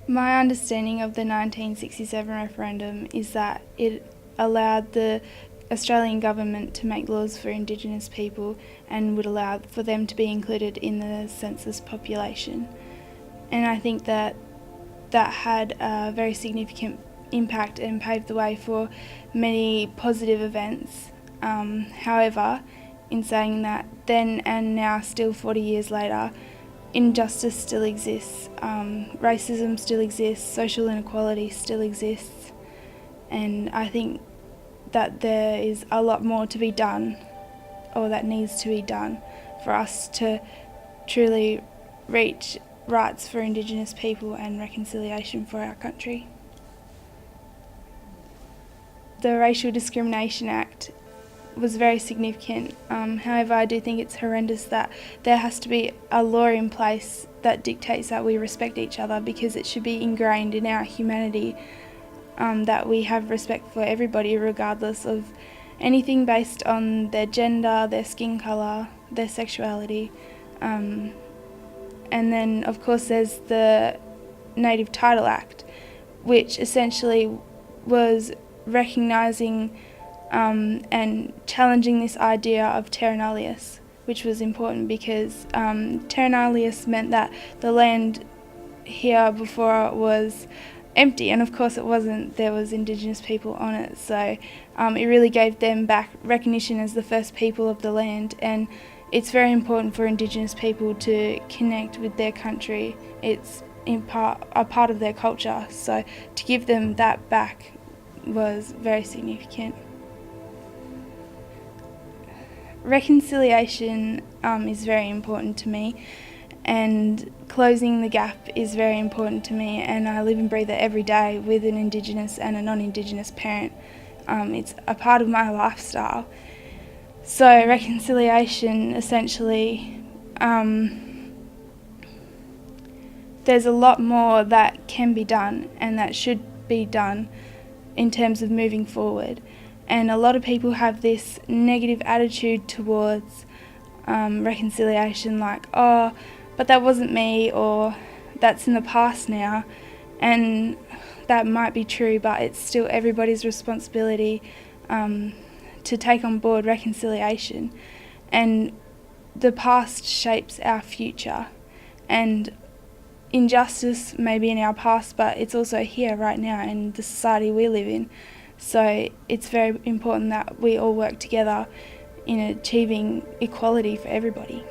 My understanding of the 1967 referendum is that it allowed the Australian government to make laws for Indigenous people and would allow for them to be included in the census population. And I think that had a very significant impact and paved the way for many positive events. However, in saying that, then and now, still 40 years later, injustice still exists, racism still exists, social inequality still exists, and I think that there is a lot more to be done, or that needs to be done, for us to truly reach rights for Indigenous people and reconciliation for our country. The Racial Discrimination Act was very significant. However, I do think it's horrendous that there has to be a law in place that dictates that we respect each other, because it should be ingrained in our humanity that we have respect for everybody regardless of anything based on their gender, their skin colour, their sexuality. And then of course there's the Native Title Act, which essentially was recognising and challenging this idea of terra nullius, which was important because terra nullius meant that the land here before was empty, and of course it wasn't. There was Indigenous people on it, so it really gave them back recognition as the first people of the land, and it's very important for Indigenous people to connect with their country. It's a part of their culture, so to give them that back was very significant. Reconciliation is very important to me, and closing the gap is very important to me, and I live and breathe it every day with an Indigenous and a non-Indigenous parent. It's a part of my lifestyle. So reconciliation, essentially, there's a lot more that can be done and that should be done in terms of moving forward. And a lot of people have this negative attitude towards reconciliation, like, oh, but that wasn't me, or that's in the past now. And that might be true, but it's still everybody's responsibility to take on board reconciliation. And the past shapes our future. And injustice may be in our past, but it's also here right now in the society we live in. So it's very important that we all work together in achieving equality for everybody.